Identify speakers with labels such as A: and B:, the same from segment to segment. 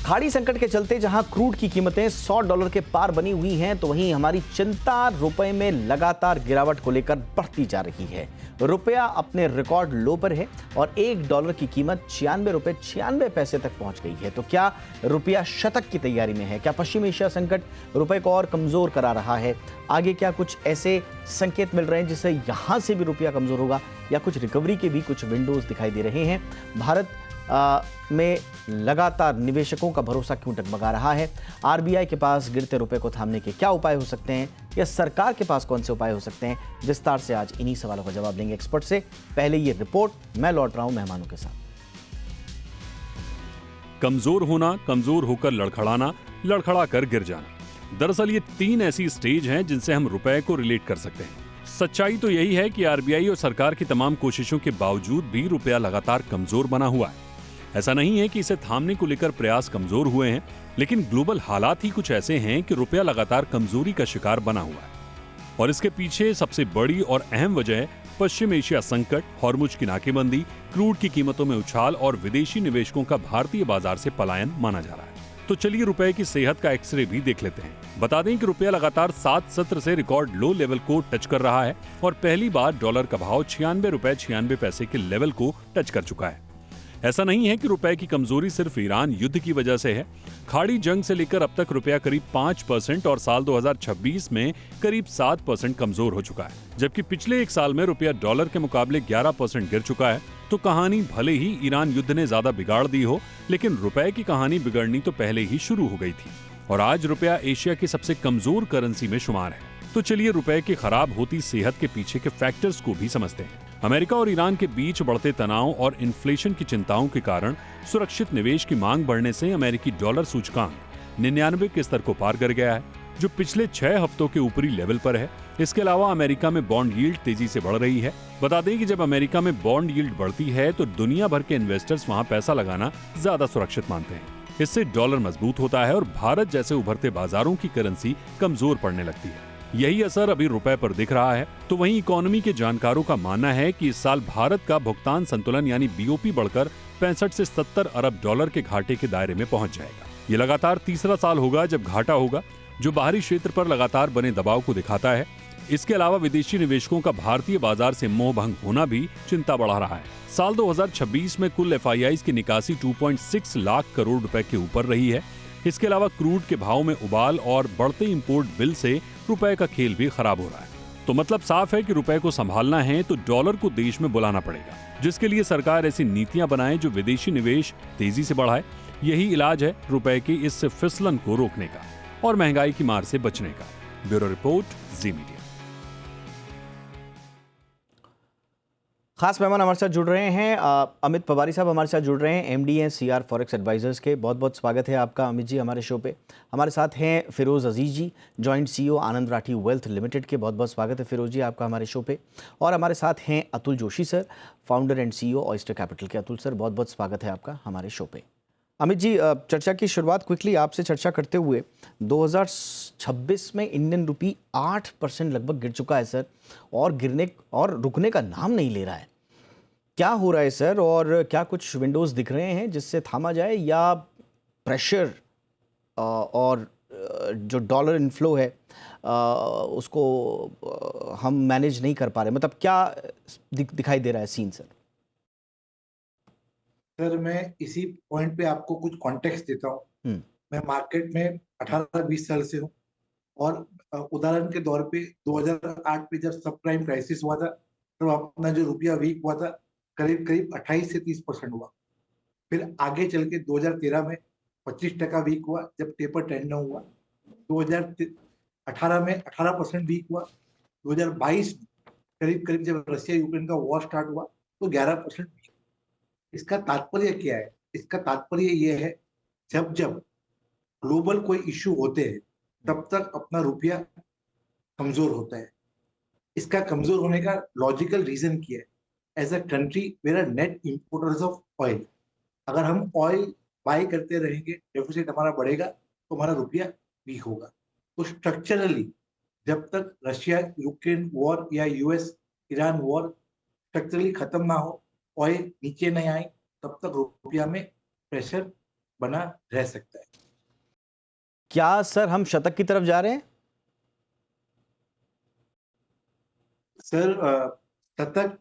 A: खाड़ी संकट के चलते जहां क्रूड की कीमतें $100 के पार बनी हुई हैं, तो वहीं हमारी चिंता रुपए में लगातार गिरावट को लेकर बढ़ती जा रही है। रुपया अपने रिकॉर्ड लो पर है और $1 की कीमत ₹96.96 तक पहुंच गई है। तो क्या रुपया शतक की तैयारी में है? क्या पश्चिम एशिया संकट रुपए को और कमजोर करा रहा है? आगे क्या कुछ ऐसे संकेत मिल रहे हैं जिससे यहां से भी रुपया कमजोर होगा, या कुछ रिकवरी के भी कुछ विंडोज दिखाई दे रहे हैं? भारत में लगातार निवेशकों का भरोसा क्यों डगमगा रहा है? आरबीआई के पास गिरते रुपए को थामने के क्या उपाय हो सकते हैं, या सरकार के पास कौन से उपाय हो सकते हैं? विस्तार से आज इन्हीं सवालों का जवाब देंगे एक्सपर्ट से। पहले ये रिपोर्ट, मैं लौट रहा हूं मेहमानों के साथ।
B: कमजोर होना, कमजोर होकर लड़खड़ाना, लड़खड़ा कर गिर जाना। दरअसल ये 3 ऐसी स्टेज हैं जिनसे हम रुपए को रिलेट कर सकते हैं। सच्चाई तो यही है कि आरबीआई और सरकार की तमाम कोशिशों के बावजूद भी रुपया लगातार कमजोर बना हुआ है। ऐसा नहीं है कि इसे थामने को लेकर प्रयास कमजोर हुए हैं, लेकिन ग्लोबल हालात ही कुछ ऐसे हैं कि रुपया लगातार कमजोरी का शिकार बना हुआ है। और इसके पीछे सबसे बड़ी और अहम वजह पश्चिम एशिया संकट, हॉर्मुज की नाकेबंदी, क्रूड की कीमतों में उछाल और विदेशी निवेशकों का भारतीय बाजार से पलायन माना जा रहा है। तो चलिए रुपए की सेहत का एक्सरे भी देख लेते हैं। बता दें कि रुपया लगातार 7 सत्र से रिकॉर्ड लो लेवल को टच कर रहा है और पहली बार डॉलर का भाव ₹96.96 के लेवल को टच कर चुका है। ऐसा नहीं है कि रुपए की कमजोरी सिर्फ ईरान युद्ध की वजह से है। खाड़ी जंग से लेकर अब तक रुपया करीब 5% और साल 2026 में करीब 7% कमजोर हो चुका है, जबकि पिछले एक साल में रुपया डॉलर के मुकाबले 11% गिर चुका है। तो कहानी भले ही ईरान युद्ध ने ज्यादा बिगाड़ दी हो, लेकिन रुपए की कहानी बिगड़नी तो पहले ही शुरू हो गई थी और आज रुपया एशिया की सबसे कमजोर करेंसी में शुमार है। तो चलिए रुपए की खराब होती सेहत के पीछे के फैक्टर्स को भी समझते हैं। अमेरिका और ईरान के बीच बढ़ते तनाव और इन्फ्लेशन की चिंताओं के कारण सुरक्षित निवेश की मांग बढ़ने से अमेरिकी डॉलर सूचकांक 99 के स्तर को पार कर गया है, जो पिछले 6 हफ्तों के ऊपरी लेवल पर है। इसके अलावा अमेरिका में बॉन्ड यील्ड तेजी से बढ़ रही है। बता दें कि जब अमेरिका में बॉन्ड यील्ड बढ़ती है तो दुनिया भर के इन्वेस्टर्स वहां पैसा लगाना ज्यादा सुरक्षित मानते हैं। इससे डॉलर मजबूत होता है और भारत जैसे उभरते बाजारों की करेंसी कमजोर पड़ने लगती है। यही असर अभी रुपए पर दिख रहा है। तो वहीं इकोनॉमी के जानकारों का मानना है कि इस साल भारत का भुगतान संतुलन यानी बीओपी बढ़कर 65 से 70 अरब डॉलर के घाटे के दायरे में पहुंच जाएगा। ये लगातार तीसरा साल होगा जब घाटा होगा, जो बाहरी क्षेत्र पर लगातार बने दबाव को दिखाता है। इसके अलावा विदेशी निवेशकों का भारतीय बाजार से मोह भंग होना भी चिंता बढ़ा रहा है। साल 2026 में कुल FIIs की निकासी 2.6 लाख करोड़ रुपए के ऊपर रही है। इसके अलावा क्रूड के भाव में उबाल और बढ़ते इंपोर्ट बिल से रुपए का खेल भी खराब हो रहा है। तो मतलब साफ है कि रुपए को संभालना है तो डॉलर को देश में बुलाना पड़ेगा, जिसके लिए सरकार ऐसी नीतियां बनाए जो विदेशी निवेश तेजी से बढ़ाए। यही इलाज है रुपए की इस फिसलन को रोकने का और महंगाई की मार से बचने का। ब्यूरो रिपोर्ट, जी मीडिया।
A: खास मेहमान हमारे साथ जुड़ रहे हैं, अमित पवारी साहब हमारे साथ जुड़ रहे हैं, MD हैं CR फॉरेक्स एडवाइजर्स के। बहुत बहुत स्वागत है आपका अमित जी हमारे शो पे। हमारे साथ हैं फिरोज अजीज जी, जॉइंट CEO आनंद राठी वेल्थ लिमिटेड के। बहुत बहुत स्वागत है फिरोज जी आपका हमारे शो पे। और हमारे साथ हैं Atul Joshi sir, founder and CEO oyster capital के। अतुल सर बहुत बहुत स्वागत है आपका हमारे शो पे। अमित जी, चर्चा की शुरुआत क्विकली आपसे चर्चा करते हुए, 2026 में इंडियन रुपी 8% लगभग गिर चुका है सर, और गिरने और रुकने का नाम नहीं ले रहा है। क्या हो रहा है सर, और क्या कुछ विंडोज दिख रहे हैं जिससे थामा जाए, या प्रेशर और जो डॉलर इनफ्लो है उसको हम मैनेज नहीं कर पा रहे? मतलब क्या दिखाई दे रहा है सीन सर?
C: सर मैं इसी पॉइंट पे आपको कुछ कॉन्टेक्स्ट देता हूँ। मैं मार्केट में 18-20 साल से हूँ और उदाहरण के तौर पे 2008 में जब सब प्राइम क्राइसिस हुआ था तो अपना जो रुपया वीक हुआ था करीब करीब 28 से 30% हुआ। फिर आगे चल के 2013 में 25% वीक हुआ जब टेपर टेंडर हुआ। 2018 में 18% वीक हुआ। 2022 में करीब करीब जब रशिया यूक्रेन का वॉर स्टार्ट हुआ तो 11% वीक। इसका तात्पर्य क्या है? इसका तात्पर्य ये है, जब जब ग्लोबल कोई इश्यू होते हैं तब तक अपना रुपया कमजोर होता है। इसका कमजोर होने का लॉजिकल रीजन क्या है? As a country we are net importers of oil. अगर हम ऑयल बाय करते रहेंगे, डेफिसिट हमारा बढ़ेगा तो हमारा रुपया वीक होगा। तो स्ट्रक्चरली जब तक रशिया यूक्रेन वॉर या US ईरान वॉर स्ट्रक्चरली खत्म ना हो, ऑयल नीचे नहीं आए, तब तक रुपया में प्रेशर बना रह सकता है।
A: क्या सर हम शतक की तरफ जा रहे हैं?
C: सर शतक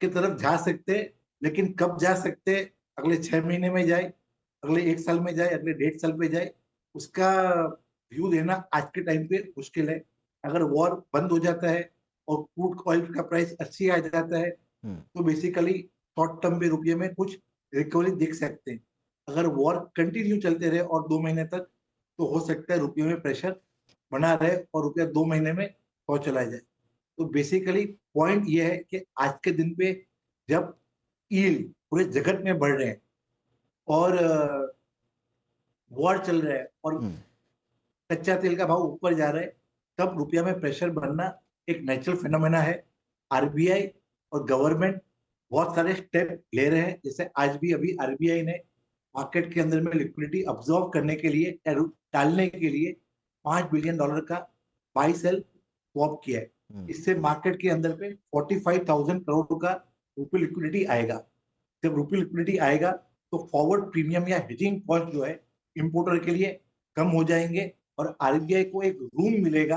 C: की तरफ जा सकते, लेकिन कब जा सकते, अगले 6 महीने में जाए, अगले 1 साल में जाए, अगले 1.5 साल में जाए, उसका व्यू देना आज के टाइम पे मुश्किल है। अगर वॉर बंद हो जाता है और क्रूड ऑयल का प्राइस 80 आ जाता है, तो बेसिकली शॉर्ट टर्म पे रुपये में कुछ रिकवरी देख सकते हैं। अगर वॉर कंटिन्यू चलते रहे और 2 महीने तक, तो हो सकता है रुपये में प्रेशर बना रहे और रुपया 2 महीने में और चला जाए। तो बेसिकली पॉइंट ये है कि आज के दिन पे जब ईल पूरे जगत में बढ़ रहे हैं और वॉर चल रहा है और कच्चा तेल का भाव ऊपर जा रहा है, तब रुपया में प्रेशर बनना एक नेचुरल फिनोमेना है। आरबीआई और गवर्नमेंट बहुत सारे स्टेप ले रहे हैं, जैसे आज भी अभी आरबीआई ने मार्केट के अंदर में लिक्विडिटी अब्जॉर्व करने के लिए, डालने के लिए $5 बिलियन का बाई सेल स्वैप किया है। इससे मार्केट के अंदर पे 45,000 करोड़ का रुपये लिक्विडिटी आएगा। जब रुपये लिक्विडिटी आएगा तो फॉरवर्ड प्रीमियम या हेजिंग कॉस्ट जो है इंपोर्टर के लिए कम हो जाएंगे और आरबीआई को एक रूम मिलेगा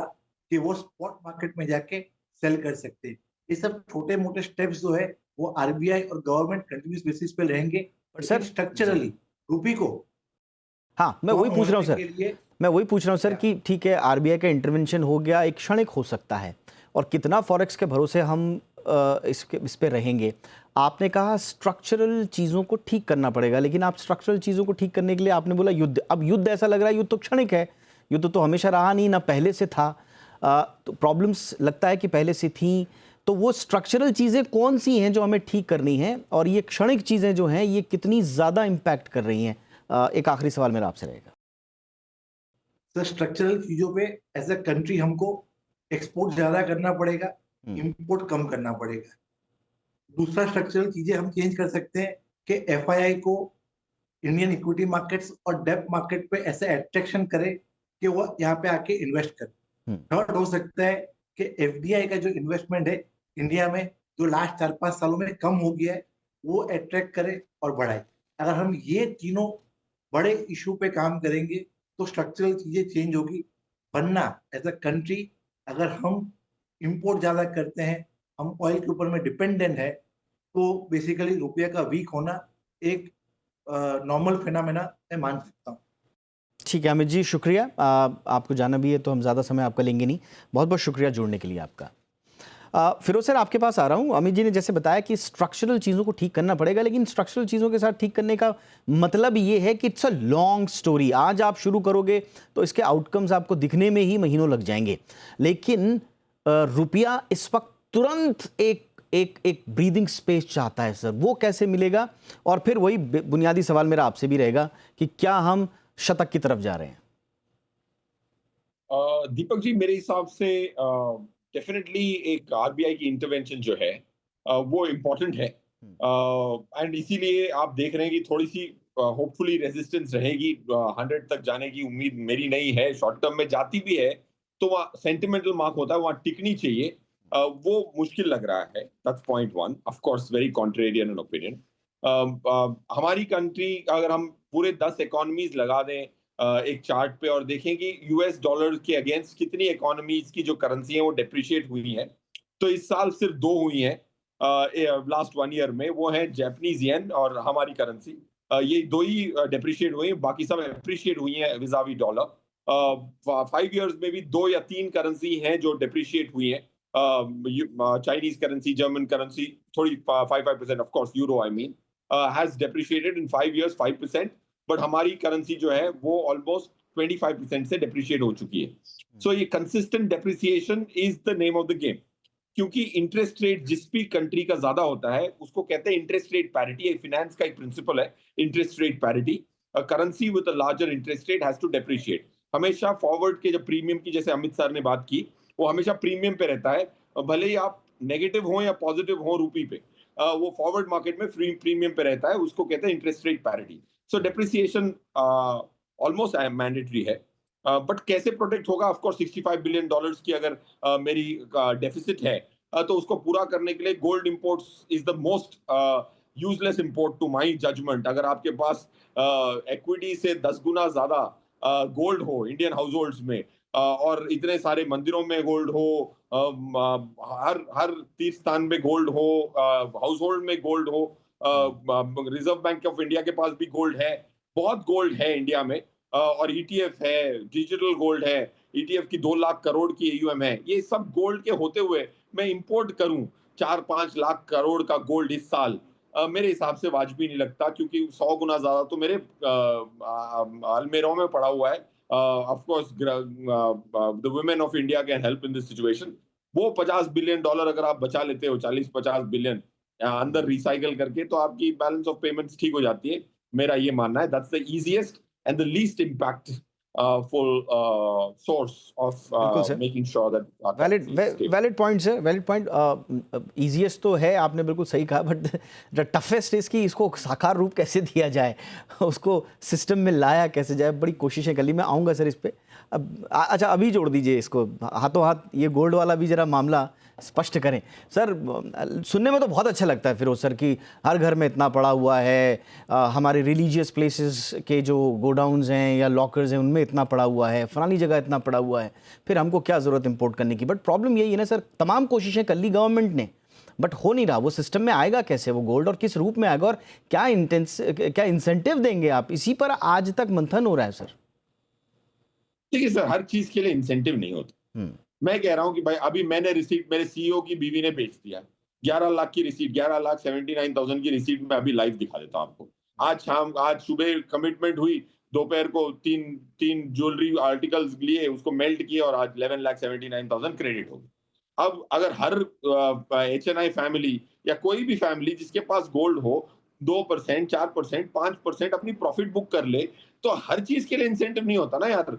C: कि वो स्पॉट मार्केट में जाके सेल कर सकते हैं। ये सब छोटे मोटे स्टेप्स जो है वो आरबीआई और गवर्नमेंट कंटिन्यूस बेसिस पे रहेंगे,
A: पर सर
C: स्ट्रक्चरली रुपये को
A: हाँ मैं वही पूछ रहा हूँ
C: के
A: सर,
C: लिए
A: मैं वही पूछ रहा हूँ सर कि ठीक है आरबीआई का इंटरवेंशन हो गया, एक क्षणिक हो सकता है, और कितना फॉरेक्स के भरोसे हम इस पे रहेंगे। आपने कहा स्ट्रक्चरल चीज़ों को ठीक करना पड़ेगा, लेकिन आप स्ट्रक्चरल चीज़ों को ठीक करने के लिए आपने बोला युद्ध। अब युद्ध ऐसा लग रहा है युद्ध तो क्षणिक है, युद्ध तो हमेशा रहा नहीं, ना पहले से था। तो प्रॉब्लम्स लगता है कि पहले से थी। तो वो स्ट्रक्चरल चीज़ें कौन सी हैं जो हमें ठीक करनी है, और ये क्षणिक चीज़ें जो हैं ये कितनी ज़्यादा इम्पैक्ट कर रही हैं? एक आखिरी सवाल मेरा आपसे रहेगा।
C: सर स्ट्रक्चरल चीजों पे एज अ कंट्री हमको एक्सपोर्ट ज्यादा करना पड़ेगा, इंपोर्ट कम करना पड़ेगा। दूसरा स्ट्रक्चरल चीजें हम चेंज कर सकते हैं कि एफआईआई को इंडियन इक्विटी मार्केट्स और डेब्ट मार्केट पे ऐसे अट्रैक्शन करे कि वो यहाँ पे आके इन्वेस्ट करे। थर्ड हो सकता है कि एफडीआई का जो इन्वेस्टमेंट है इंडिया में, जो लास्ट 4-5 सालों में कम हो गया है, वो अट्रैक्ट करे और बढ़ाए। अगर हम ये तीनों बड़े इशू पे काम करेंगे तो स्ट्रक्चरल चीजें चेंज होगी। वरना एज अ कंट्री अगर हम इंपोर्ट ज्यादा करते हैं, हम ऑयल के ऊपर में डिपेंडेंट है, तो बेसिकली रुपये का वीक होना एक नॉर्मल फिनोमेना मैं मान सकता हूँ।
A: ठीक है अमित जी, शुक्रिया। आपको जाना भी है तो हम ज़्यादा समय आपका लेंगे नहीं। बहुत बहुत शुक्रिया जुड़ने के लिए आपका। फिरोज सर आपके पास आ रहा हूँ। अमित जी ने जैसे बताया कि स्ट्रक्चरल चीज़ों को ठीक करना पड़ेगा, लेकिन स्ट्रक्चरल चीज़ों के साथ ठीक करने का मतलब ये है कि इट्स अ लॉन्ग स्टोरी। आज आप शुरू करोगे तो इसके आउटकम्स आपको दिखने में ही महीनों लग जाएंगे, लेकिन रुपया इस वक्त तुरंत एक एक एक ब्रीदिंग स्पेस चाहता है सर, वो कैसे मिलेगा? और फिर वही बुनियादी सवाल मेरा आपसे भी रहेगा कि क्या हम शतक की तरफ जा रहे हैं?
D: दीपक जी, मेरे हिसाब से डेफिनेटली एक आरबीआई की इंटरवेंशन जो है वो इम्पोर्टेंट है, एंड इसीलिए आप देख रहे हैं कि थोड़ी सी होपफुली रेजिस्टेंस रहेगी। 100 तक जाने की उम्मीद मेरी नहीं है। शॉर्ट टर्म में जाती भी है तो वहाँ सेंटिमेंटल मार्क होता है, वहाँ टिकनी चाहिए। वो मुश्किल लग रहा है। That's point one. Of course very contrarian an opinion. हमारी कंट्री अगर हम पूरे 10 इकोनॉमीज लगा दें एक चार्ट पे और देखें कि यूएस डॉलर के अगेंस्ट कितनी इकोनॉमीज की जो करेंसी है वो डेप्रिशिएट हुई है, तो इस साल सिर्फ 2 हुई हैं लास्ट 1 ईयर में। वो है जापानीज येन और हमारी करेंसी। ये 2 ही डेप्रिशिएट हुई हैं, बाकी सब अप्रिशिएट हुई हैं विजावी डॉलर। 5 इयर्स में भी 2 या 3 करेंसी हैं जो डेप्रिशिएट हुई हैं। चाइनीज करेंसी, जर्मन करेंसी थोड़ी 5% of course, euro I mean has depreciated in 5 years 5%, but हमारी करेंसी जो है वो ऑलमोस्ट 25% से डेप्रिशिएट हो चुकी है। सो ये consistent depreciation is the name of the game, क्योंकि इंटरेस्ट रेट जिस भी कंट्री का ज्यादा होता है उसको कहते हैं इंटरेस्ट रेट पैरिटी। एक फाइनेंस का एक प्रिंसिपल है interest rate parity. Currency with a larger interest rate has to depreciate. हमेशा फॉरवर्ड के जब प्रीमियम की, जैसे अमित सर ने बात की, वो हमेशा प्रीमियम पे रहता है, भले ही आप नेगेटिव हो या पॉजिटिव हो रूपी पे, वो फॉरवर्ड मार्केट में प्रीमियम पे रहता है। उसको कहते हैं इंटरेस्ट रेट पैरिटी। सो डेप्रिसिएशन ऑलमोस्ट मैंडेटरी है, बट कैसे प्रोटेक्ट होगा? ऑफ कोर्स $65 बिलियन की अगर मेरी डेफिसिट है, तो उसको पूरा करने के लिए gold imports is the most useless import to my judgement. अगर आपके पास इक्विटी से 10 गुना ज्यादा गोल्ड हो इंडियन हाउस होल्ड्स में, और इतने सारे मंदिरों में गोल्ड हो, हर हर तीर्थ स्थान में गोल्ड हो, हाउस होल्ड में गोल्ड हो, रिजर्व बैंक ऑफ इंडिया के पास भी गोल्ड है, बहुत गोल्ड है इंडिया में, और ईटीएफ है, डिजिटल गोल्ड है, ईटीएफ की 2 लाख करोड़ की एयूएम है। ये सब गोल्ड के होते हुए मैं इंपोर्ट करूं 4-5 लाख करोड़ का गोल्ड इस साल, मेरे हिसाब से वाजबी नहीं लगता, क्योंकि 100 गुना ज्यादा तो मेरे अलमेरों में पड़ा हुआ है। Of course the women of India can help in this situation. वो $50 बिलियन अगर आप बचा लेते हो, 40-50 बिलियन अंदर रिसाइकल करके, तो आपकी बैलेंस ऑफ पेमेंट्स ठीक हो जाती है। मेरा ये मानना है that's the easiest and the least impactful source of
A: बिल्कुल sir,
D: making sure that our
A: valid
D: currency is stable.
A: Valid point sir, valid point. Easiest तो है, आपने बिल्कुल सही कहा, बट द टफेस्ट इज कि इसको साकार रूप कैसे दिया जाए, उसको सिस्टम में लाया कैसे जाए, बड़ी कोशिशें कर ली। मैं आऊँगा सर इस पे। अब अच्छा, अभी जोड़ दीजिए इसको हाथों हाथ, ये गोल्ड वाला भी जरा मामला स्पष्ट करें सर। सुनने में तो बहुत अच्छा लगता है फिरोज सर कि हर घर में इतना पड़ा हुआ है, हमारे रिलीजियस प्लेसेस के जो गोडाउन्स हैं या लॉकर्स हैं उनमें इतना पड़ा हुआ है, फलानी जगह इतना पड़ा हुआ है, फिर हमको क्या ज़रूरत इंपोर्ट करने की। बट प्रॉब्लम यही है ना सर, तमाम कोशिशें कर ली गवर्नमेंट ने, बट हो नहीं रहा। वो सिस्टम में आएगा कैसे वो गोल्ड, और किस रूप में आएगा, और क्या इंसेंटिव देंगे आप? इसी पर आज तक मंथन हो रहा है सर।
D: देखिए सर, हर चीज के लिए इंसेंटिव नहीं होता। मैं कह रहा हूं कि भाई अभी मैंने रिसीट मेरे सीईओ की बीवी ने भेज दिया, 11 लाख की रिसीट, 11,79,000 की रिसीट मैं अभी लाइव दिखा देता हूं आपको। आज सुबह कमिटमेंट हुई, दोपहर को तीन ज्वेलरी आर्टिकल्स लिए, उसको मेल्ट किए, और आज 11,79,000 क्रेडिट हो गई। अब अगर हर एचएनआई फैमिली या कोई भी फैमिली जिसके पास गोल्ड हो 2%, 4%, 5% अपनी प्रॉफिट बुक कर ले, तो हर चीज के लिए इंसेंटिव नहीं होता ना यार।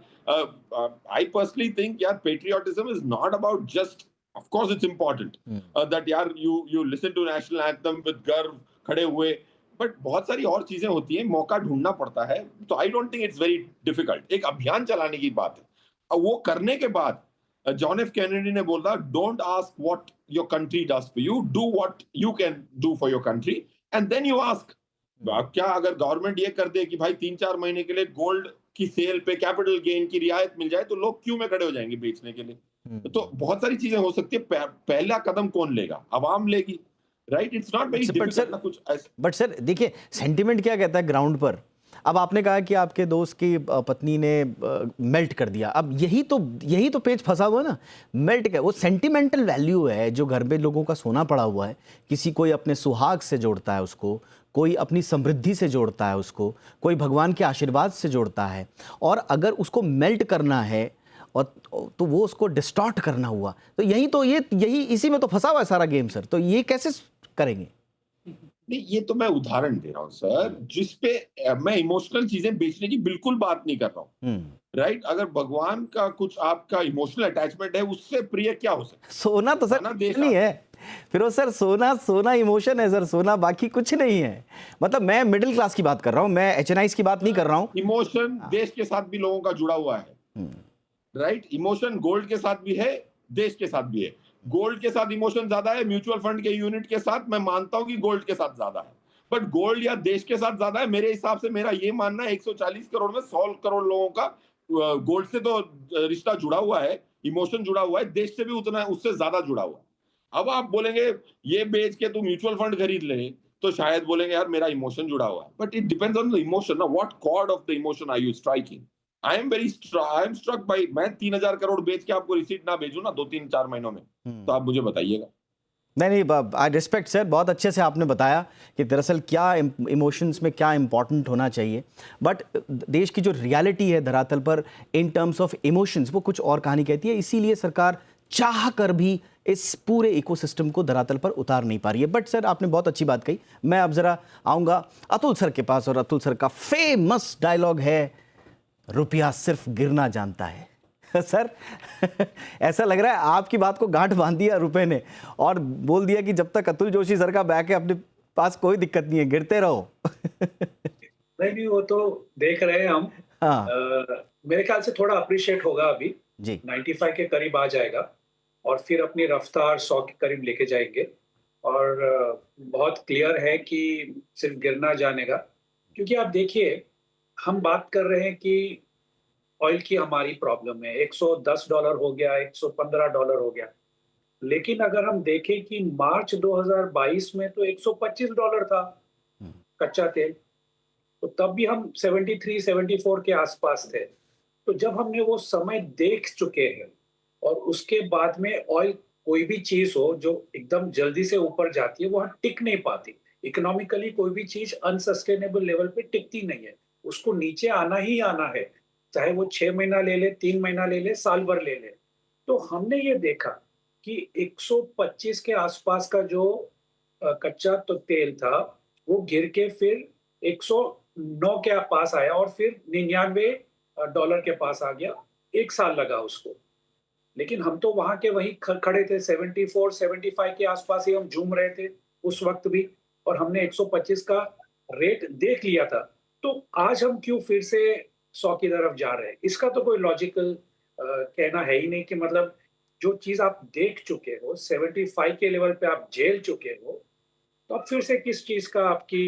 D: आई पर्सनली थिंक यार, patriotism is not about just, of course it's important that यार you listen to national anthem with गर्व खड़े हुए, बट बहुत सारी और चीजें होती हैं, मौका ढूंढना पड़ता है। तो I don't think it's very difficult. एक अभियान चलाने की बात है, और वो करने के बाद जॉन एफ कैनेडी ने बोला, don't ask what your country does for you, do what you can do for your country, and then you ask. क्या अगर गवर्नमेंट ये कर दे कि भाई 3-4 महीने के लिए गोल्ड की सेल पे कैपिटल गेन की रियायत मिल जाए, तो लोग क्यों में खड़े हो जाएंगे बेचने के लिए। तो बहुत सारी चीजें हो सकती है। पहला कदम कौन लेगा? आवाम लेगी, right? It's not very difficult ना कुछ।
A: बट सर देखिए, सेंटिमेंट क्या कहता है ग्राउंड पर। अब आपने कहा कि आपके दोस्त की पत्नी ने मेल्ट कर दिया, अब यही तो पेच फंसा हुआ ना, मेल्ट क्या, वो सेंटिमेंटल वैल्यू है जो घर में लोगों का सोना पड़ा हुआ है। किसी कोई अपने सुहाग से जोड़ता है उसको, कोई अपनी समृद्धि से जोड़ता है उसको, कोई भगवान के आशीर्वाद से जोड़ता है, और अगर उसको मेल्ट करना है और तो वो उसको डिस्टॉर्ट करना हुआ, तो यही इसी में तो फंसा हुआ है सारा गेम सर। तो ये कैसे करेंगे?
D: नहीं, ये तो मैं उदाहरण दे रहा हूँ सर, जिसपे मैं इमोशनल चीजें बेचने की बिल्कुल बात नहीं कर रहा हूँ, राइट? अगर भगवान का कुछ आपका इमोशनल अटैचमेंट है, उससे प्रिय क्या हो सकता है?
A: सोना तो सर नहीं है फिरोज सर, सोना इमोशन है सर, सोना बाकी कुछ नहीं है। मतलब मैं मिडिल क्लास की बात कर रहा हूँ, मैं एचएनआईज की बात नहीं कर रहा हूँ।
D: इमोशन देश के साथ भी लोगों का जुड़ा हुआ है, राइट? इमोशन गोल्ड के साथ भी है, देश के साथ भी है। गोल्ड के साथ इमोशन ज्यादा है, म्यूचुअल फंड के यूनिट के साथ मैं मानता हूं कि गोल्ड के साथ ज्यादा है, बट गोल्ड या देश के साथ ज्यादा है मेरे हिसाब से। मेरा ये मानना है 140 करोड़ में 100 करोड़ लोगों का गोल्ड से तो रिश्ता जुड़ा हुआ है, इमोशन जुड़ा हुआ है, देश से भी उतना उससे ज्यादा जुड़ा हुआ है। अब आप बोलेंगे ये बेच के तू म्यूचुअल फंड खरीद ले, तो शायद बोलेंगे यार मेरा इमोशन जुड़ा हुआ है, but it depends on the emotion ना, what chord of the emotion are you striking. I am struck by, मैं 3,000 करोड़ बेच के आपको रिसीट ना भेजूं ना 2-3-4 महीनों में, तो आप मुझे बताइएगा।
A: नहीं, आई रिस्पेक्ट सर, बहुत अच्छे से आपने बताया कि दरअसल क्या इमोशंस में क्या इंपॉर्टेंट होना चाहिए, बट देश की जो रियलिटी है धरातल पर इन टर्म्स ऑफ इमोशंस, वो कुछ और कहानी कहती है। इसीलिए सरकार चाह कर भी इस पूरे इकोसिस्टम को धरातल पर उतार नहीं पा रही है। बट सर आपने बहुत अच्छी बात कही। मैं अब ज़रा आऊँगा अतुल सर के पास, और अतुल सर का फेमस डायलॉग है, रुपया सिर्फ गिरना जानता है। सर ऐसा लग रहा है आपकी बात को गांठ बांध दिया रुपए ने, और बोल दिया कि जब तक अतुल जोशी सर का बैक है अपने पास कोई दिक्कत नहीं है, गिरते रहो।
E: नहीं, वो तो देख रहे हैं हम।
A: हाँ।
E: मेरे ख्याल से थोड़ा अप्रिशिएट होगा अभी
A: जी।
E: 95 के करीब आ जाएगा, और फिर अपनी रफ्तार 100 के करीब लेके जाएंगे। और बहुत क्लियर है कि सिर्फ गिरना जानेगा। क्योंकि आप देखिए, हम बात कर रहे हैं कि ऑयल की हमारी प्रॉब्लम है, $110 हो गया, $115 हो गया। लेकिन अगर हम देखें कि मार्च 2022 में तो $125 था कच्चा तेल, तो तब भी हम 73-74 के आसपास थे। तो जब हमने वो समय देख चुके हैं और उसके बाद में ऑयल, कोई भी चीज हो जो एकदम जल्दी से ऊपर जाती है, वो टिक नहीं पाती। इकोनॉमिकली कोई भी चीज अनसस्टेनेबल लेवल पे टिकती नहीं है, उसको नीचे आना ही आना है, चाहे वो 6 महीना ले ले, 3 महीना ले ले, साल भर ले ले। तो हमने ये देखा कि 125 के आसपास का जो कच्चा तो तेल था, वो गिर के फिर 109 के पास आया और फिर $99 के पास आ गया। 1 साल लगा उसको। लेकिन हम तो वहां के वहीं खड़े थे, 74-75 के आसपास ही हम झूम रहे थे उस वक्त भी, और हमने 125 का रेट देख लिया था। तो आज हम क्यों फिर से 100 की तरफ जा रहे हैं? इसका तो कोई लॉजिकल कहना है ही नहीं कि मतलब जो चीज आप देख चुके हो, 75 के लेवल पे आप झेल चुके हो, तो अब फिर से किस चीज का आपकी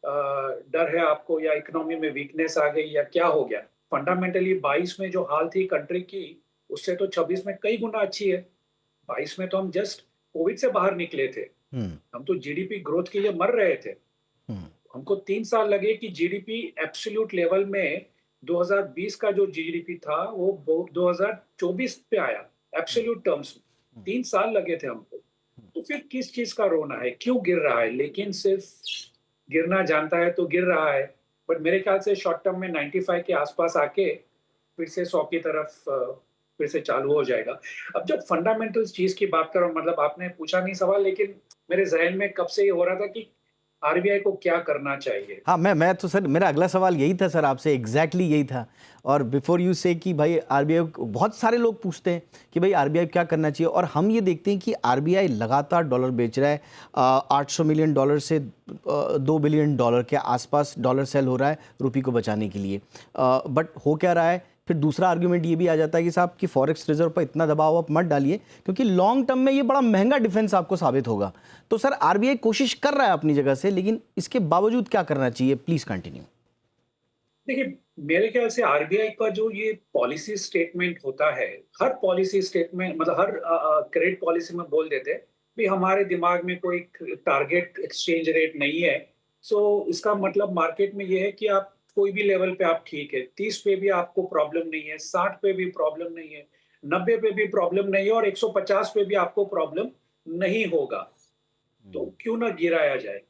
E: डर है आपको, या इकोनॉमी में वीकनेस आ गई, या क्या हो गया? फंडामेंटली 22 में जो हाल थी कंट्री की, उससे तो 26 में कई गुना अच्छी है। 22 में तो हम जस्ट कोविड से बाहर निकले थे, हम तो जीडीपी ग्रोथ के लिए मर रहे थे। हमको 3 साल लगे कि जीडीपी एब्सोल्यूट लेवल में 2020 का जो जीडीपी था वो 2024 पे आया एब्सोल्यूट टर्म्स में। 3 साल लगे थे हमको। तो फिर किस चीज का रोना है, क्यों गिर रहा है? लेकिन सिर्फ गिरना जानता है तो गिर रहा है, बट मेरे ख्याल से शॉर्ट टर्म में 95 के आसपास आके फिर से 100 की तरफ फिर से चालू हो जाएगा। अब जब फंडामेंटल्स चीज की बात करो, मतलब आपने पूछा नहीं सवाल, लेकिन मेरे जहन में कब से ये हो रहा था कि आरबीआई को क्या करना चाहिए।
A: हाँ, मैं तो सर, मेरा अगला सवाल यही था सर, आपसे एग्जैक्टली यही था। और बिफोर यू से कि भाई आरबीआई, बहुत सारे लोग पूछते हैं कि भाई आरबीआई क्या करना चाहिए, और हम ये देखते हैं कि आरबीआई लगातार डॉलर बेच रहा है। $800 मिलियन से $2 बिलियन के आसपास डॉलर सेल हो रहा है रुपये को बचाने के लिए। बट हो क्या रहा है, फिर दूसरा आर्ग्यूमेंट ये भी आ जाता है कि साहब कि फॉरेक्स रिजर्व पर इतना दबाव आप मत डालिए, क्योंकि लॉन्ग टर्म में ये बड़ा महंगा डिफेंस आपको साबित होगा। तो सर आरबीआई कोशिश कर रहा है अपनी जगह से, लेकिन इसके बावजूद क्या करना चाहिए? Please continue.
E: देखिए, मेरे ख्याल से आरबीआई का जो ये पॉलिसी स्टेटमेंट होता है, हर पॉलिसी स्टेटमेंट, मतलब हर क्रेडिट पॉलिसी में बोल देते हैं भी हमारे दिमाग में कोई टारगेट एक्सचेंज रेट नहीं है। सो इसका मतलब मार्केट में ये है कि आप कोई भी लेवल पे आप ठीक है, 30 पे भी आपको प्रॉब्लम नहीं है, 60 पे भी प्रॉब्लम नहीं है, 90 पे भी प्रॉब्लम नहीं है, और 150 पे भी आपको प्रॉब्लम नहीं होगा। तो क्यों ना गिराया जाए?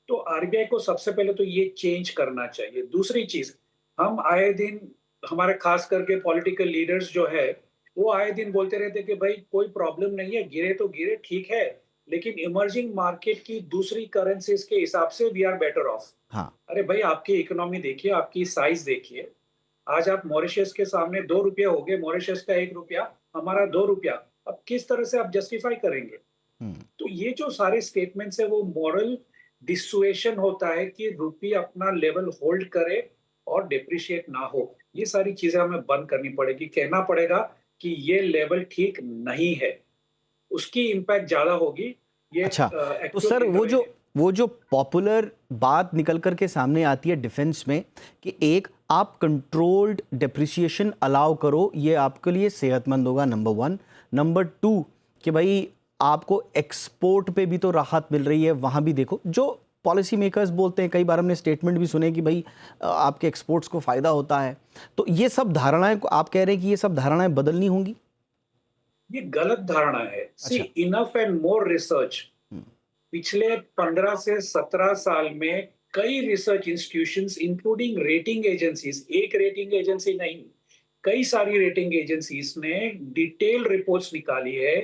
E: तो आरबीआई को सबसे पहले तो ये चेंज करना चाहिए। दूसरी चीज, हम आए दिन, हमारे खास करके पॉलिटिकल लीडर्स जो है, वो आए दिन बोलते रहते कि भाई कोई प्रॉब्लम नहीं है, गिरे तो गिरे, ठीक है, लेकिन इमर्जिंग मार्केट की दूसरी करेंसीज के हिसाब से वी आर बेटर ऑफ।
A: हाँ,
E: अरे भाई, आपकी इकोनॉमी देखिए, आपकी साइज देखिए। आज आप मॉरिशस के सामने ₹2 हो गए, मॉरिशस का ₹1, हमारा ₹2। अब किस तरह से आप जस्टिफाई करेंगे? तो ये जो सारे स्टेटमेंट्स है, वो मॉरल डिसुएशन होता है कि रुपये अपना लेवल होल्ड करे और डिप्रिशिएट ना हो। ये सारी चीजें हमें बंद करनी पड़ेगी, कहना पड़ेगा कि ये लेवल ठीक नहीं है, उसकी इम्पैक्ट ज्यादा होगी। ये
A: अच्छा, तो
E: actual
A: सर
E: intervention।
A: वो जो पॉपुलर बात निकल कर के सामने आती है डिफेंस में कि एक आप कंट्रोल्ड डेप्रिसिएशन अलाउ करो, ये आपके लिए सेहतमंद होगा, नंबर 1। नंबर 2 कि भाई आपको एक्सपोर्ट पे भी तो राहत मिल रही है, वहाँ भी देखो। जो पॉलिसी मेकर्स बोलते हैं, कई बार हमने स्टेटमेंट भी सुने कि भाई आपके एक्सपोर्ट्स को फ़ायदा होता है। तो ये सब धारणाएं, आप कह रहे हैं कि ये सब धारणाएं बदलनी होंगी?
E: ये गलत धारणा है। सी, इनफ एंड मोर रिसर्च। पिछले 15 से 17 साल में कई research institutions including rating agencies, एक रेटिंग एजेंसी नहीं, कई सारी रेटिंग एजेंसीज ने डिटेल रिपोर्ट्स निकाली है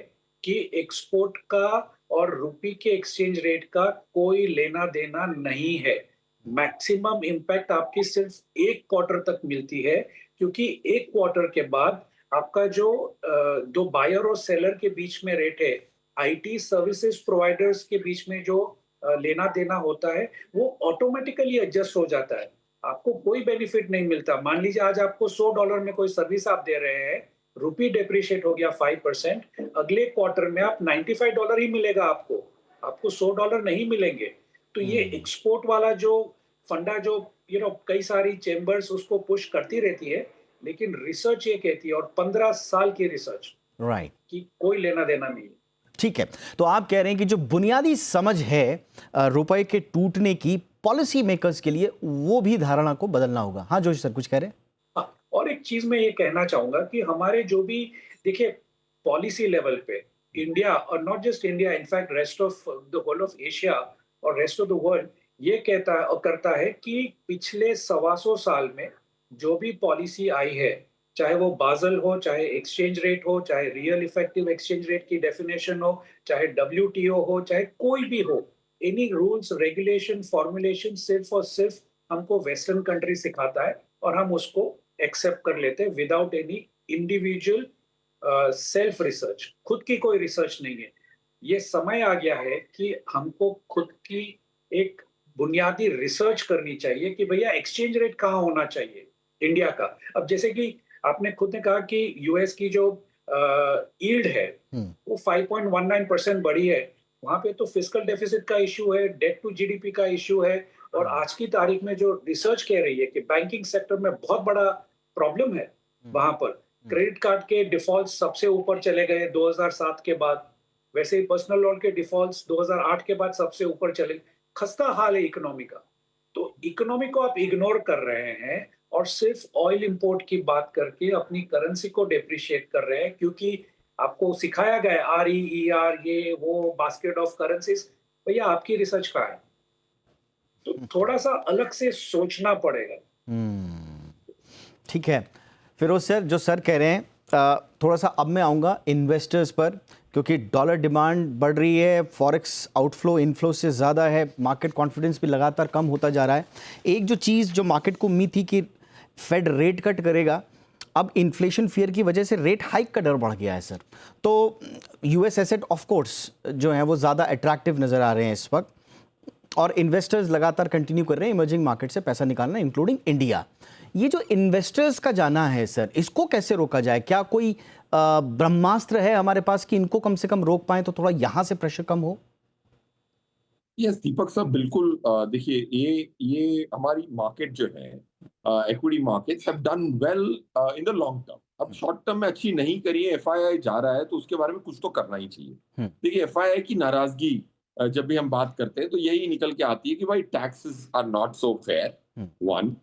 E: कि एक्सपोर्ट का और रुपये के एक्सचेंज रेट का कोई लेना देना नहीं है। मैक्सिमम इंपैक्ट आपकी सिर्फ एक क्वार्टर तक मिलती है, क्योंकि एक क्वार्टर के बाद आपका जो दो बायर और सेलर के बीच में रेट है, आईटी सर्विसेज प्रोवाइडर्स के बीच में जो लेना देना होता है, वो ऑटोमेटिकली एडजस्ट हो जाता है। आपको कोई बेनिफिट नहीं मिलता। मान लीजिए आज आपको $100 में कोई सर्विस आप दे रहे हैं, रुपये डेप्रिशिएट हो गया 5%, अगले क्वार्टर में आप $95 ही मिलेगा आपको। आपको $100 नहीं मिलेंगे। तो ये एक्सपोर्ट वाला जो फंडा जो कई सारी चेंबर्स उसको पुश करती रहती है, लेकिन रिसर्च ये कहती है, और 15 साल की रिसर्च
A: राइट,
E: की कोई लेना देना नहीं है।
A: ठीक है। तो आप कह रहे हैं कि जो बुनियादी समझ है रुपए के टूटने की पॉलिसी मेकर्स के लिए, वो भी धारणा को बदलना होगा। हाँ जोशी सर, कुछ कह रहे हैं?
E: हाँ, और एक चीज मैं ये कहना चाहूंगा कि हमारे जो भी देखिए पॉलिसी लेवल पे इंडिया, और not just India, in fact rest of the whole of Asia और रेस्ट ऑफ द वर्ल्ड ये करता है कि पिछले 125 साल में जो भी पॉलिसी आई है, चाहे वो बाजल हो, चाहे एक्सचेंज रेट हो, चाहे रियल इफेक्टिव एक्सचेंज रेट की डेफिनेशन हो, चाहे WTO हो, चाहे कोई भी हो, एनी रूल्स रेगुलेशन फॉर्मुलेशन सिर्फ और सिर्फ हमको वेस्टर्न कंट्री सिखाता है और हम उसको एक्सेप्ट कर लेते हैं without any individual self research. खुद की कोई रिसर्च नहीं है। ये समय आ गया है कि हमको खुद की एक बुनियादी रिसर्च करनी चाहिए कि भैया एक्सचेंज रेट कहाँ होना चाहिए इंडिया का। अब जैसे कि आपने खुद ने कहा कि यूएस की जो यील्ड है वो 5.19% बढ़ी है, वहां पे तो फिस्कल डेफिसिट का इशू है, डेट टू जीडीपी का इशू है, और आज की तारीख में जो रिसर्च कह रही है कि बैंकिंग सेक्टर में बहुत बड़ा प्रॉब्लम है वहां पर। क्रेडिट कार्ड के डिफॉल्ट सबसे ऊपर चले गए 2007 के बाद, वैसे ही पर्सनल लोन के डिफॉल्ट्स 2008 के बाद सबसे ऊपर चले। खस्ता हाल है इकोनॉमी का। तो इकोनॉमी को आप इग्नोर कर रहे हैं और सिर्फ ऑयल इंपोर्ट की बात करके अपनी करेंसी को डेप्रिशिएट कर रहे हैं, क्योंकि आपको सिखाया गया है REER ये वो बास्केट ऑफ करेंसीज। भैया आपकी रिसर्च कहाँ है? तो थोड़ा सा अलग से सोचना पड़ेगा।
A: ठीक है फिरोज सर, जो सर कह रहे हैं, थोड़ा सा अब मैं आऊँगा इन्वेस्टर्स पर, क्योंकि डॉलर डिमांड बढ़ रही है, फॉरेक्स आउटफ्लो इनफ्लो से ज़्यादा है, मार्केट कॉन्फिडेंस भी लगातार कम होता जा रहा है। एक जो चीज़ जो मार्केट को उम्मीद थी कि फेड रेट कट करेगा, अब इन्फ्लेशन फियर की वजह से रेट हाइक का डर बढ़ गया है सर। तो यूएस एसेट ऑफ कोर्स जो हैं वो ज़्यादा अट्रैक्टिव नज़र आ रहे हैं इस वक्त, और इन्वेस्टर्स लगातार कंटिन्यू कर रहे हैं इमर्जिंग मार्केट से पैसा निकालना, इंक्लूडिंग इंडिया। ये जो इन्वेस्टर्स का जाना है सर, इसको कैसे रोका जाए? क्या कोई ब्रह्मास्त्र है हमारे पास कि इनको कम से कम रोक पाएं तो थोड़ा यहाँ से प्रेशर कम हो?
D: यस दीपक साहब, बिल्कुल। देखिए ये हमारी मार्केट जो है, equity markets have done well in the long term. अब शॉर्ट टर्म में अच्छी नहीं करी है, FII जा रहा है तो उसके बारे में कुछ तो करना ही चाहिए। देखिए FII की नाराजगी जब भी हम बात करते हैं तो यही निकल के आती है कि भाई taxes are not so fair, one,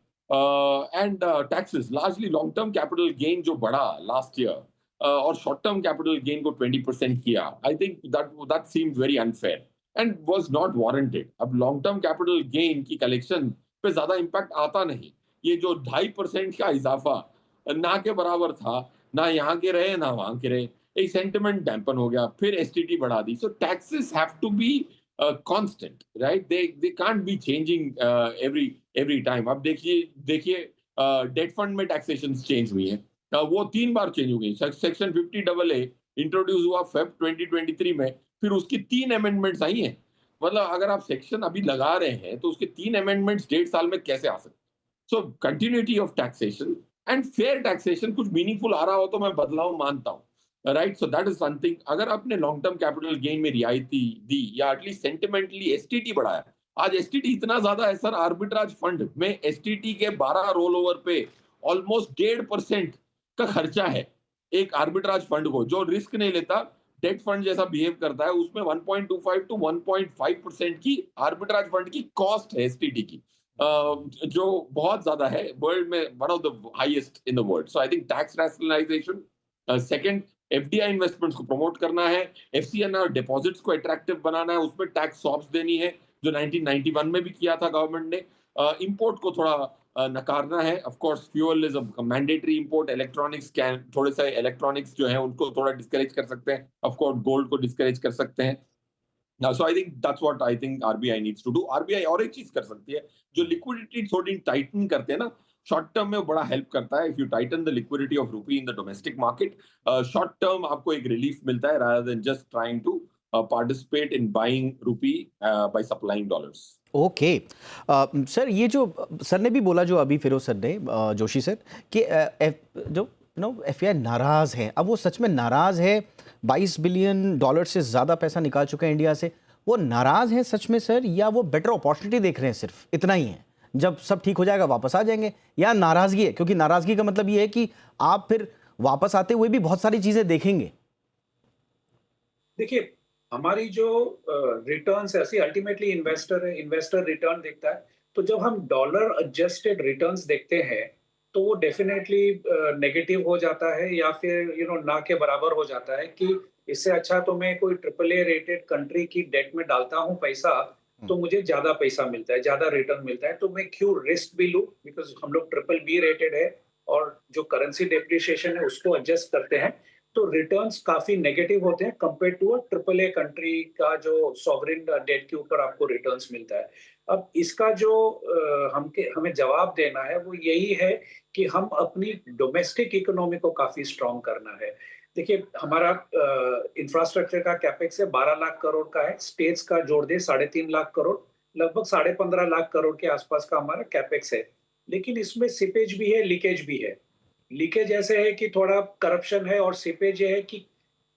D: and taxes largely long term capital gain जो बढ़ा लास्ट ईयर और शॉर्ट टर्म कैपिटल गेन को 20% किया, I think that seems very unfair and was not warranted. अब लॉन्ग टर्म कैपिटल गेन की collection पे ज्यादा impact आता नहीं। ये जो 2.5% का इजाफा ना के बराबर था, ना यहाँ के रहे ना वहां के रहे, एक सेंटिमेंट डैम्पन हो गया, फिर STT बढ़ा दी। So taxes have to be constant, right? They can't be changing every time. अब देखिए डेट फंड में टैक्सेशन चेंज हुई है, वो 3 बार चेंज हो गई। सेक्शन 50AA इंट्रोड्यूस हुआ फेब 2023 में, फिर उसकी 3 अमेंडमेंट्स आई हैं। मतलब अगर आप सेक्शन अभी लगा रहे हैं तो उसके 3 अमेंडमेंट्स 1.5 साल में कैसे आ सकते? So continuity of taxation and fair taxation कुछ मीनिंगफुल आ रहा हो तो मैं बदलाव मानता हूँ, right? So that is something. अगर आपने लॉन्ग टर्म कैपिटल गेन में रियायती दी या एटलीस्ट सेंटिमेंटली STT बढ़ाया, आज STT इतना ज्यादा है सर, आर्बिट्राज फंड में STT के 12 रोल ओवर पे ऑलमोस्ट 1.5% का खर्चा है। एक आर्बिट्राज फंड को जो रिस्क नहीं लेता, डेट फंड जैसा बिहेव करता है, उसमें 1.25 to 1.5% की आर्बिट्राज फंड की कॉस्ट है STT की, जो बहुत ज्यादा है, वर्ल्ड में one of the highest in the world. So I think tax rationalisation, second FDI investments को प्रमोट करना है, FCNR डिपॉजिट्स को अट्रैक्टिव बनाना है, उसमें टैक्स सॉप्स देनी है जो 1991 में भी किया था गवर्नमेंट ने, इंपोर्ट को थोड़ा नकारना है। Of course fuel is a mandatory import, electronics can, थोड़े से इलेक्ट्रॉनिक्स जो है उनको थोड़ा डिस्करेज कर सकते हैं, ऑफ कोर्स गोल्ड को डिस्करेज कर सकते हैं। So I think that's what I think RBI needs to do. RBI और एक चीज कर सकती है, जो लिक्विडिटी थोड़ी टाइटन करते हैं ना शॉर्ट टर्म में, वो बड़ा हेल्प करता है। If you tighten the liquidity of rupee in the domestic market, short term आपको एक रिलीफ मिलता है rather than just trying to participate in buying rupee by supplying dollars.
A: Okay sir, ये जो सर ने भी बोला, जो अभी फिरोज सर ने, जोशी सर, कि जो FII नाराज है, अब वो सच में नाराज है? $22 बिलियन से ज़्यादा पैसा निकाल चुका है इंडिया से, वो नाराज हैं सच में सर, या वो बेटर अपॉर्चुनिटी देख रहे हैं, सिर्फ इतना ही है, जब सब ठीक हो जाएगा वापस आ जाएंगे, या नाराजगी है? क्योंकि नाराजगी का मतलब ये है कि आप फिर वापस आते हुए भी बहुत सारी चीजें देखेंगे।
E: देखिए, हमारी जो रिटर्न्स है, ऐसी अल्टीमेटली इन्वेस्टर है, इन्वेस्टर रिटर्न देखता है। तो जब हम डॉलर एडजस्टेड रिटर्न्स देखते हैं तो वो डेफिनेटली नेगेटिव हो जाता है, या फिर ना के बराबर हो जाता है कि इससे अच्छा तो मैं कोई ट्रिपल ए रेटेड कंट्री की डेट में डालता हूँ पैसा, तो मुझे ज्यादा पैसा मिलता है, ज्यादा रिटर्न मिलता है, तो मैं क्यों रिस्क भी लूं, बिकॉज हम लोग ट्रिपल बी रेटेड है और जो करेंसी डेप्रिसिएशन है उसको एडजस्ट करते हैं, तो रिटर्न्स काफी नेगेटिव होते हैं compare to a triple A country का जो सॉवरेन डेट के ऊपर आपको रिटर्न्स मिलता है। अब इसका जो हमें जवाब देना है वो यही है कि हम अपनी डोमेस्टिक इकोनॉमी को काफी स्ट्रांग करना है। देखिए, हमारा इंफ्रास्ट्रक्चर का कैपेक्स है 12 लाख करोड़ का है, स्टेट्स का जोड़ दे 3.5 लाख करोड़, लगभग 15.5 लाख करोड़ के आसपास का हमारा कैपेक्स है। लेकिन इसमें सिपेज भी है, लीकेज भी है। लीकेज ऐसे है कि थोड़ा करप्शन है, और सीपेज ये है कि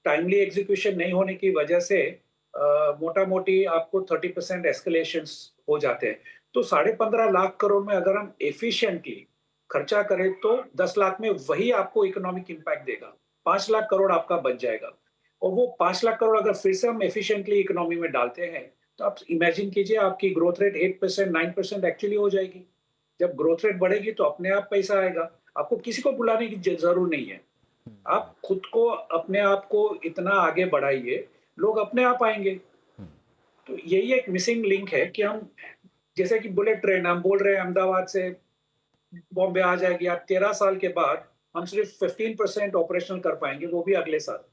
E: टाइमली एग्जीक्यूशन नहीं होने की वजह से मोटा मोटी आपको 30% एस्केलेशंस हो जाते हैं। तो 15.5 लाख करोड़ में अगर हम एफिशिएंटली खर्चा करें तो 10 लाख में वही आपको इकोनॉमिक इंपैक्ट देगा, 5 लाख करोड़ आपका बच जाएगा। और वो 5 लाख करोड़ अगर फिर से हम एफिशिएंटली इकोनॉमी में डालते हैं तो आप इमेजिन कीजिए आपकी ग्रोथ रेट 8% 9% एक्चुअली हो जाएगी। जब ग्रोथ रेट बढ़ेगी तो अपने आप पैसा आएगा, आपको किसी को बुलाने की जरूर नहीं है। आप खुद को अपने आप को इतना आगे बढ़ाइए, लोग अपने आप आएंगे। तो यही एक मिसिंग लिंक है कि हम, जैसे कि बुलेट ट्रेन, हम बोल रहे हैं अहमदाबाद से बॉम्बे आ जाएगी, आप 13 साल के बाद हम सिर्फ 15% ऑपरेशनल कर पाएंगे, वो भी अगले साल।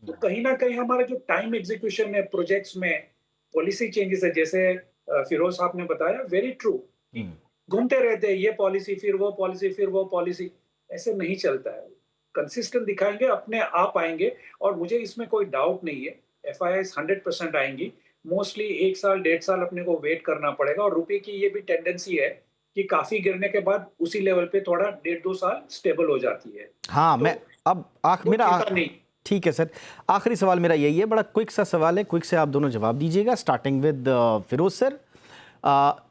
E: तो कहीं ना कहीं हमारा जो टाइम एग्जीक्यूशन है प्रोजेक्ट्स में, पॉलिसी चेंजेस है, जैसे फिरोज साहब ने बताया, वेरी ट्रू, घूमते रहते हैं, ये पॉलिसी फिर वो पॉलिसी फिर वो पॉलिसी, ऐसे नहीं चलता है। कंसिस्टेंट दिखाएंगे, अपने आप आएंगे। और मुझे इसमें कोई डाउट नहीं है, FIIs 100% आएंगी। मोस्टली 1 साल 1.5 साल अपने को वेट करना पड़ेगा। और रुपये की ये भी टेंडेंसी है कि काफी गिरने के बाद उसी लेवल पे थोड़ा 1.5-2 साल स्टेबल हो जाती है।
A: हाँ,
E: तो
A: मैं अब मेरा
E: नहीं।
A: ठीक है सर, आखिरी सवाल मेरा यही है, बड़ा क्विक सा सवाल है, क्विक से आप दोनों जवाब दीजिएगा, starting with Firoz sir.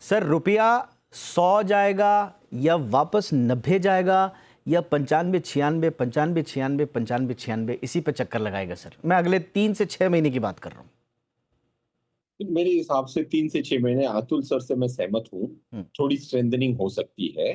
A: Sir, रुपया 100 जाएगा या वापस 90 जाएगा, या 95 96 95 96 95 96 इसी पे चक्कर लगाएगा सर? मैं अगले 3 से 6 महीने की बात कर रहा हूँ।
D: मेरे हिसाब से 3 से 6 महीने, अतुल सर से मैं सहमत हूँ। थोड़ी स्ट्रेंथनिंग हो सकती है।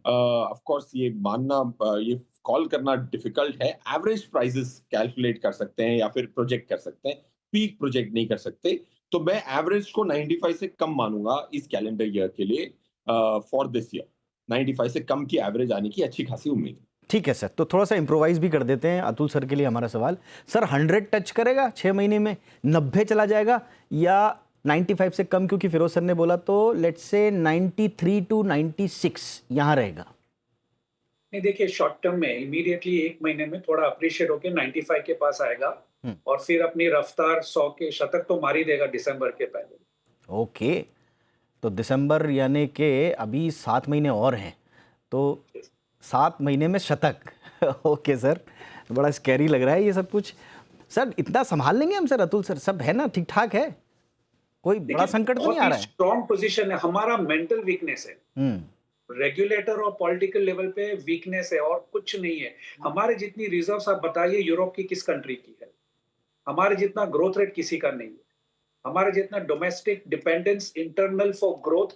D: ऑफ कोर्स ये मानना, ये कॉल करना डिफिकल्ट है। एवरेज प्राइसेस कैलकुलेट कर सकते हैं या फिर प्रोजेक्ट कर सकते हैं, पीक प्रोजेक्ट नहीं कर सकते। तो मैं एवरेज को 95 से कम मानूंगा इस कैलेंडर ईयर के लिए। फॉर दिस ईयर 95 से कम की एवरेज आने की अच्छी खासी उम्मीद है।
A: ठीक है सर, तो थोड़ा सा इम्प्रोवाइज भी कर देते हैं अतुल सर के लिए हमारा सवाल। सर, 100 टच करेगा 6 महीने में, 90 चला जाएगा, या 95 से कम, क्योंकि फिरोज सर ने बोला, तो लेट्स से 93 to 96 यहाँ रहेगा?
E: नहीं, देखिए, शॉर्ट टर्म में इमीडिएटली 1 महीने में थोड़ा अप्रिशिएट होकर 95 के पास आएगा, और फिर अपनी रफ्तार 100 के शतक तो मार ही देगा दिसंबर के पहले।
A: ओके, तो दिसंबर यानी कि अभी 7 महीने और हैं, तो 7 महीने में शतक। ओके सर, बड़ा स्कैरी लग रहा है ये सब कुछ। सर, इतना संभाल लेंगे हम सर? अतुल सर, सब है ना, ठीक ठाक है, कोई बड़ा संकट तो नहीं आ रहा है?
E: स्ट्रॉन्ग पोजीशन है, हमारा मेंटल वीकनेस है, रेगुलेटर और पॉलिटिकल लेवल पे वीकनेस है, और कुछ नहीं है। हमारे जितनी रिजर्व्स आप बताइए यूरोप की किस कंट्री की है? हमारे जितना ग्रोथ रेट किसी का नहीं है। हमारे जितना domestic dependence internal for growth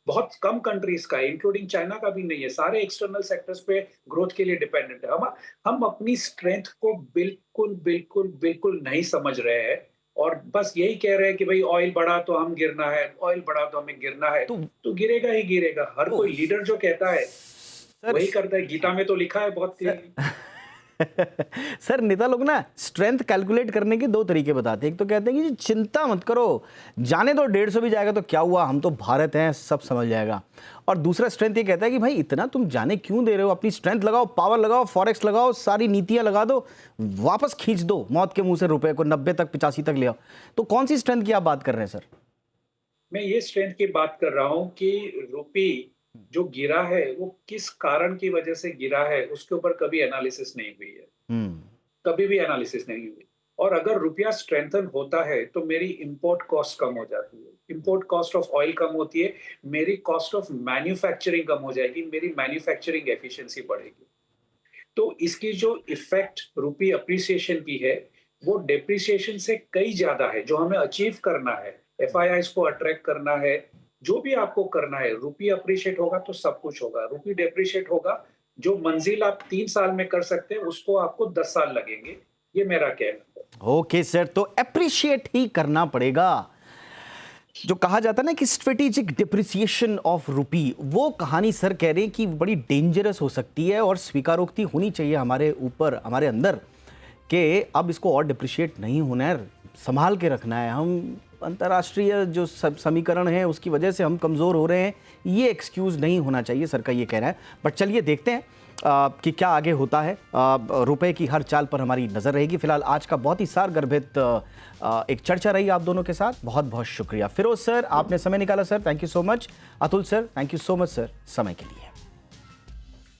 E: बहुत कम कंट्रीज का है, इंक्लूडिंग चाइना का भी नहीं है। सारे एक्सटर्नल सेक्टर्स पे ग्रोथ के लिए डिपेंडेंट है। हम अपनी स्ट्रेंथ को बिल्कुल बिल्कुल बिल्कुल नहीं समझ रहे हैं, और बस यही कह रहे हैं कि भाई ऑयल बढ़ा तो हम गिरना है, ऑयल बढ़ा तो हमें गिरना है। तो गिरेगा ही गिरेगा। हर कोई लीडर जो कहता है वही करता है। गीता में तो लिखा है बहुत क्लियरली।
A: सर, नेता लोग ना स्ट्रेंथ कैलकुलेट करने के 2 तरीके बताते हैं। एक तो कहते हैं कि चिंता मत करो, जाने दो, 150 भी जाएगा तो क्या हुआ, हम तो भारत हैं, सब समझ जाएगा। और दूसरा स्ट्रेंथ ये कहता है कि भाई इतना तुम जाने क्यों दे रहे हो, अपनी स्ट्रेंथ लगाओ, पावर लगाओ, फॉरेक्स लगाओ, सारी नीतियां लगा दो, वापस खींच दो मौत के मुंह से रुपए को, 90 तक 85 तक ले आओ। तो कौन सी स्ट्रेंथ की आप बात कर रहे हैं सर?
E: मैं ये स्ट्रेंथ की बात कर रहा हूँ कि रुपी जो गिरा है वो किस कारण की वजह से गिरा है, उसके ऊपर कभी एनालिसिस नहीं हुई है, कभी भी एनालिसिस नहीं हुई। और अगर रुपया स्ट्रेंथन होता है तो मेरी इंपोर्ट कॉस्ट कम हो जाती है, इंपोर्ट कॉस्ट ऑफ ऑयल कम होती है, मेरी कॉस्ट ऑफ मैन्युफैक्चरिंग कम हो जाएगी, मेरी मैन्युफैक्चरिंग एफिशिएंसी बढ़ेगी। तो इसकी जो इफेक्ट रुपी अप्रिसिएशन की है वो डेप्रिसिएशन से कई ज्यादा है। जो हमें अचीव करना है, एफआईआईज को अट्रैक्ट करना है, जो भी आपको करना है, रुपी अप्रिशिएट होगा तो सब कुछ होगा। रुपी डेप्रिशिएट होगा, जो मंजिल आप 3 साल में कर सकते हैं उसको आपको 10 साल लगेंगे। ये मेरा कहना है।
A: ओके सर, तो अप्रिशिएट ही करना पड़ेगा। जो कहा जाता है ना कि स्ट्रेटेजिक डिप्रिसिएशन ऑफ रुपी, वो कहानी सर कह रहे हैं कि बड़ी डेंजरस हो सकती है और स्वीकारोक्ति होनी चाहिए हमारे ऊपर, हमारे अंदर, कि अब इसको और डिप्रिशिएट नहीं होना है, संभाल के रखना है। हम अंतर्राष्ट्रीय जो समीकरण है उसकी वजह से हम कमज़ोर हो रहे हैं, ये एक्सक्यूज़ नहीं होना चाहिए, सर का ये कहना है। बट चलिए देखते हैं कि क्या आगे होता है। रुपए की हर चाल पर हमारी नज़र रहेगी। फिलहाल आज का बहुत ही सारगर्भित एक चर्चा रही आप दोनों के साथ। बहुत बहुत शुक्रिया। फिरोज सर, आपने समय निकाला sir, thank you so much. Atul sir, thank you so much sir समय के लिए।